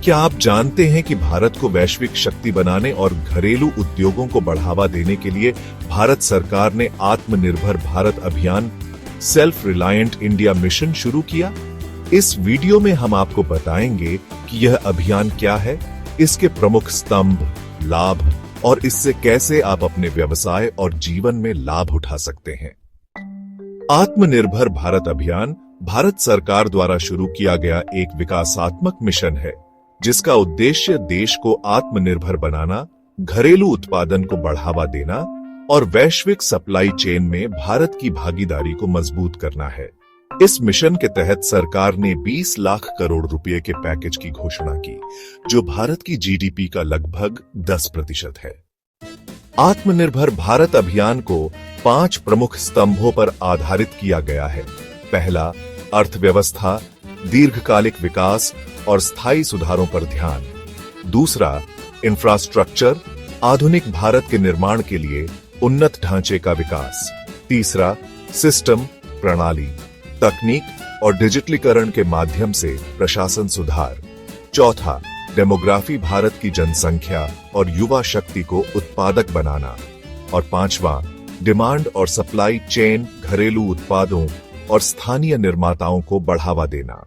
क्या आप जानते हैं कि भारत को वैश्विक शक्ति बनाने और घरेलू उद्योगों को बढ़ावा देने के लिए भारत सरकार ने आत्मनिर्भर भारत अभियान सेल्फ रिलायंट इंडिया मिशन शुरू किया? इस वीडियो में हम आपको बताएंगे कि यह अभियान क्या है, इसके प्रमुख स्तंभ, लाभ और इससे कैसे आप अपने व्यवसाय और जीवन में लाभ उठा सकते हैं। आत्मनिर्भर भारत अभियान भारत सरकार द्वारा शुरू किया गया एक विकासात्मक मिशन है, जिसका उद्देश्य देश को आत्मनिर्भर बनाना, घरेलू उत्पादन को बढ़ावा देना और वैश्विक सप्लाई चेन में भारत की भागीदारी को मजबूत करना है। इस मिशन के तहत सरकार ने 20 लाख करोड़ रुपए के पैकेज की घोषणा की, जो भारत की जीडीपी का लगभग 10% है। आत्मनिर्भर भारत अभियान को 5 प्रमुख स्तंभों पर आधारित किया गया है। पहला, अर्थव्यवस्था, दीर्घकालिक विकास और स्थायी सुधारों पर ध्यान। दूसरा, इंफ्रास्ट्रक्चर, आधुनिक भारत के निर्माण के लिए उन्नत ढांचे का विकास। तीसरा, सिस्टम, प्रणाली, तकनीक और डिजिटलीकरण के माध्यम से प्रशासन सुधार। चौथा, डेमोग्राफी, भारत की जनसंख्या और युवा शक्ति को उत्पादक बनाना। और पांचवा, डिमांड और सप्लाई चेन, घरेलू उत्पादों और स्थानीय निर्माताओं को बढ़ावा देना।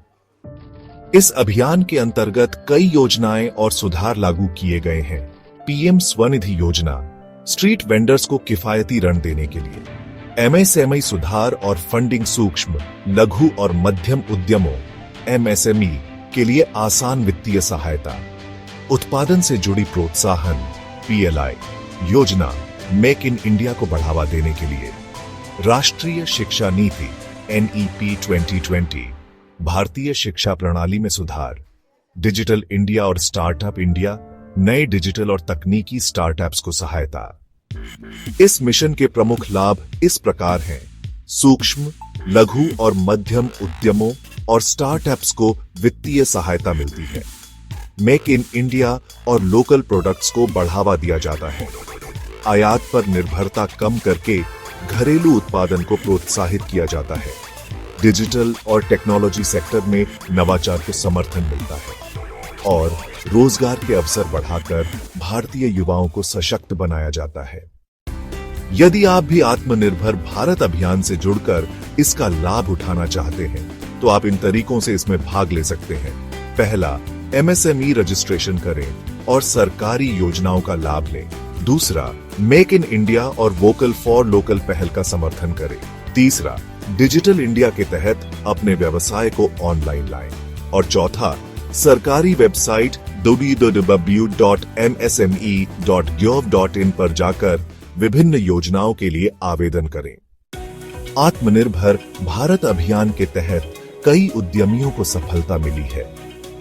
इस अभियान के अंतर्गत कई योजनाएं और सुधार लागू किए गए हैं। पीएम स्वनिधि योजना, स्ट्रीट वेंडर्स को किफायती ऋण देने के लिए। एमएसएमई सुधार और फंडिंग, सूक्ष्म, लघु और मध्यम उद्यमों एमएसएमई के लिए आसान वित्तीय सहायता। उत्पादन से जुड़ी प्रोत्साहन, पीएलआई योजना, मेक इन इंडिया को बढ़ावा देने के लिए। राष्ट्रीय शिक्षा नीति एनईपी 2020, भारतीय शिक्षा प्रणाली में सुधार। डिजिटल इंडिया और स्टार्टअप इंडिया, नए डिजिटल और तकनीकी स्टार्टअप्स को सहायता। इस मिशन के प्रमुख लाभ इस प्रकार हैं। सूक्ष्म, लघु और मध्यम उद्यमों और स्टार्टअप्स को वित्तीय सहायता मिलती है। मेक इन इंडिया और लोकल प्रोडक्ट्स को बढ़ावा दिया जाता है। आयात पर निर्भरता कम करके घरेलू उत्पादन को प्रोत्साहित किया जाता है। डिजिटल और टेक्नोलॉजी सेक्टर में नवाचार को समर्थन मिलता है और रोजगार के अवसर बढ़ाकर भारतीय युवाओं को सशक्त बनाया जाता है। यदि आप भी आत्मनिर्भर भारत अभियान से जुड़कर इसका लाभ उठाना चाहते हैं, तो आप इन तरीकों से इसमें भाग ले सकते हैं। पहला, एमएसएमई रजिस्ट्रेशन करें और सरकारी योजनाओं का लाभ लें। दूसरा, मेक इन इंडिया और वोकल फॉर लोकल पहल का समर्थन करें। तीसरा, डिजिटल इंडिया के तहत अपने व्यवसाय को ऑनलाइन लाएं। और चौथा, सरकारी वेबसाइट www.msme.gov.in पर जाकर विभिन्न योजनाओं के लिए आवेदन करें। आत्मनिर्भर भारत अभियान के तहत कई उद्यमियों को सफलता मिली है।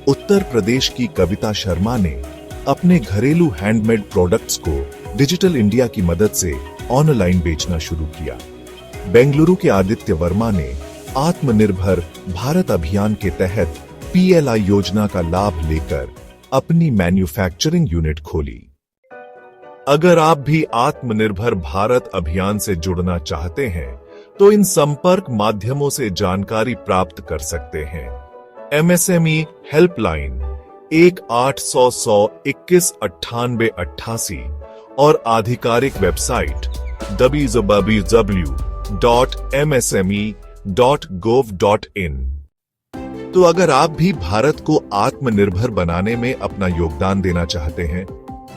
उत्तर प्रदेश की कविता शर्मा ने अपने घरेलू हैंडमेड प्रोडक्ट्स को डिजिटल इंडिया की मदद से ऑनलाइन बेचना शुरू किया। बेंगलुरु के आदित्य वर्मा ने आत्मनिर्भर भारत अभियान के तहत पीएलआई योजना का लाभ लेकर अपनी मैन्युफैक्चरिंग यूनिट खोली। अगर आप भी आत्मनिर्भर भारत अभियान से जुड़ना चाहते हैं, तो इन संपर्क माध्यमों से जानकारी प्राप्त कर सकते हैं। एमएसएमई हेल्पलाइन 1-800-100-21-98-88 और आधिकारिक वेबसाइट www.msme.gov.in। तो अगर आप भी भारत को आत्मनिर्भर बनाने में अपना योगदान देना चाहते हैं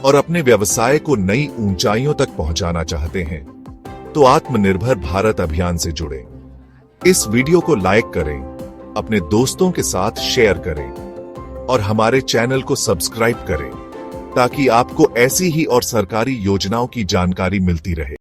और अपने व्यवसाय को नई ऊंचाइयों तक पहुंचाना चाहते हैं, तो आत्मनिर्भर भारत अभियान से जुड़ें। इस वीडियो को लाइक करें, अपने दोस्तों के साथ शेयर करें और हमारे चैनल को सब्सक्राइब करें, ताकि आपको ऐसी ही और सरकारी योजनाओं की जानकारी मिलती रहे।